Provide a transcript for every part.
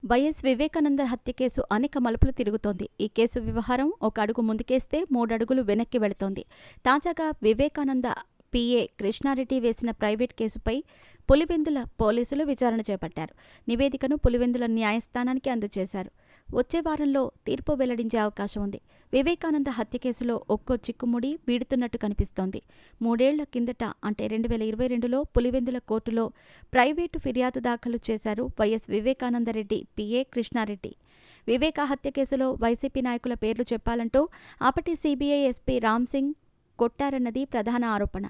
YS Vivekananda హత్య case అనేక మలుపులు తిరుగుతోంది. ఈ కేసు వ్యవహారం ఒక అడుగు ముందుకేస్తే మూడడుగులు వెనక్కి వెళుతోంది. తాజాగా వివేకానంద పీఏ కృష్ణారెడ్డి వేసిన ప్రైవేట్ కేసుపై పులివెందుల పోలీసులు విచారణ చేపట్టారు. నివేదికను పులివెందుల న్యాయస్థానానికి అందజేశారు. వచ్చే వారంలో తీర్పు వెల్లడించే అవకాశం ఉంది. వివేకానంద హత్య కేసులో ఒక్కో చిక్కుముడి వీడుతున్నట్టు కనిపిస్తోంది. 3 ఏళ్ల కిందట అంటే 2022లో పులివెందుల కోర్టులో ప్రైవేటు ఫిర్యాదు దాఖలు చేశారు వైఎస్ వివేకానందరెడ్డి పీఏ కృష్ణారెడ్డి. వివేకా హత్య కేసులో వైసీపీ నాయకుల పేర్లు చెప్పాలంటూ అప్పటి సీబీఐ ఎస్పీ రామ్సింగ్ కొట్టారన్నది ప్రధాన ఆరోపణ.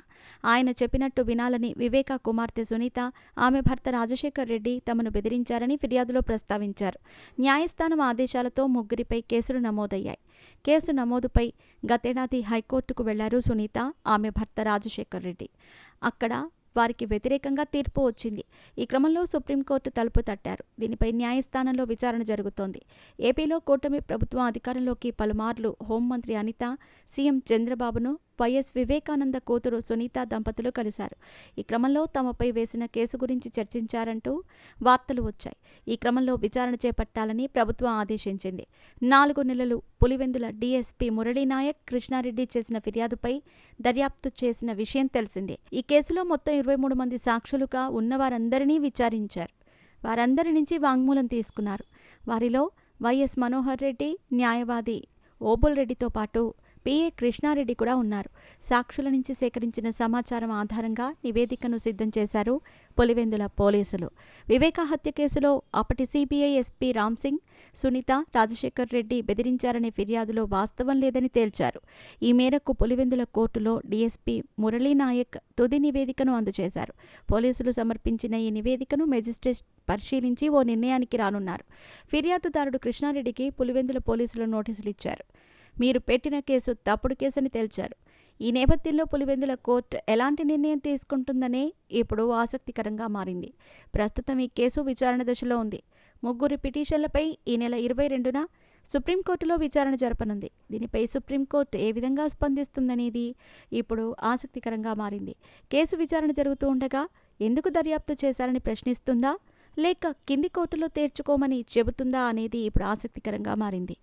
ఆయన చెప్పినట్టు వినాలని వివేకా కుమార్తె సునీత, ఆమె భర్త రాజశేఖర్ రెడ్డి తమను బెదిరించారని ఫిర్యాదులో ప్రస్తావించారు. న్యాయస్థానం ఆదేశాలతో ముగ్గురిపై కేసులు నమోదయ్యాయి. కేసు నమోదుపై గతేడాది హైకోర్టుకు వెళ్లారు సునీత, ఆమె భర్త రాజశేఖర్ రెడ్డి. అక్కడ వారికి వ్యతిరేకంగా తీర్పు వచ్చింది. ఈ క్రమంలో సుప్రీంకోర్టు తలుపు తట్టారు. దీనిపై న్యాయస్థానంలో విచారణ జరుగుతోంది. ఏపీలో కూటమి ప్రభుత్వం అధికారంలోకి పలుమార్లు హోంమంత్రి అనిత, సీఎం చంద్రబాబును వైఎస్ వివేకానంద కూతురు సునీత దంపతులు కలిశారు. ఈ క్రమంలో తమపై వేసిన కేసు గురించి చర్చించారంటూ వార్తలు వచ్చాయి. ఈ క్రమంలో విచారణ చేపట్టాలని ప్రభుత్వం ఆదేశించింది. 4 నెలలు పులివెందుల డీఎస్పీ మురళీనాయక్ కృష్ణారెడ్డి చేసిన ఫిర్యాదుపై దర్యాప్తు చేసిన విషయం తెలిసిందే. ఈ కేసులో మొత్తం 23 మంది సాక్షులుగా ఉన్నవారందరినీ విచారించారు. వారందరి నుంచి వాంగ్మూలం తీసుకున్నారు. వారిలో వైఎస్ మనోహర్ రెడ్డి, న్యాయవాది ఓబుల్ రెడ్డితో పాటు పీఏ కృష్ణారెడ్డి కూడా ఉన్నారు. సాక్షుల నుంచి సేకరించిన సమాచారం ఆధారంగా నివేదికను సిద్ధం చేశారు పులివెందుల పోలీసులు. వివేకా హత్య కేసులో అప్పటి సీబీఐ ఎస్పీ రామ్సింగ్, సునీత, రాజశేఖర్ రెడ్డి బెదిరించారనే ఫిర్యాదులో వాస్తవం లేదని తేల్చారు. ఈ మేరకు పులివెందుల కోర్టులో డీఎస్పీ మురళీనాయక్ తుది నివేదికను అందజేశారు. పోలీసులు సమర్పించిన ఈ నివేదికను మెజిస్ట్రేట్ పరిశీలించి ఓ నిర్ణయానికి రానున్నారు. ఫిర్యాదుదారుడు కృష్ణారెడ్డికి పులివెందుల పోలీసులు నోటీసులు ఇచ్చారు. మీరు పెట్టిన కేసు తప్పుడు కేసని తేల్చారు. ఈ నేపథ్యంలో పులివెందుల కోర్టు ఎలాంటి నిర్ణయం తీసుకుంటుందనే ఇప్పుడు ఆసక్తికరంగా మారింది. ప్రస్తుతం ఈ కేసు విచారణ దశలో ఉంది. 3 పిటిషన్లపై ఈ నెల 22న సుప్రీంకోర్టులో విచారణ జరపనుంది. దీనిపై సుప్రీంకోర్టు ఏ విధంగా స్పందిస్తుందనేది ఇప్పుడు ఆసక్తికరంగా మారింది. కేసు విచారణ జరుగుతూ ఉండగా ఎందుకు దర్యాప్తు చేశారని ప్రశ్నిస్తుందా, లేక కింది కోర్టులో తేల్చుకోమని చెబుతుందా అనేది ఇప్పుడు ఆసక్తికరంగా మారింది.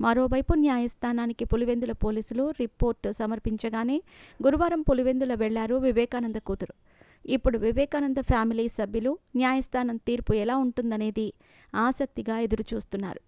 మరోవైపు న్యాయస్థానానికి పులివెందుల పోలీసులు రిపోర్టు సమర్పించగానే గురువారం పులివెందుల వెళ్లారు వివేకానంద కూతురు. ఇప్పుడు వివేకానంద ఫ్యామిలీ సభ్యులు న్యాయస్థానం తీర్పు ఎలా ఉంటుందనేది ఆసక్తిగా ఎదురుచూస్తున్నారు.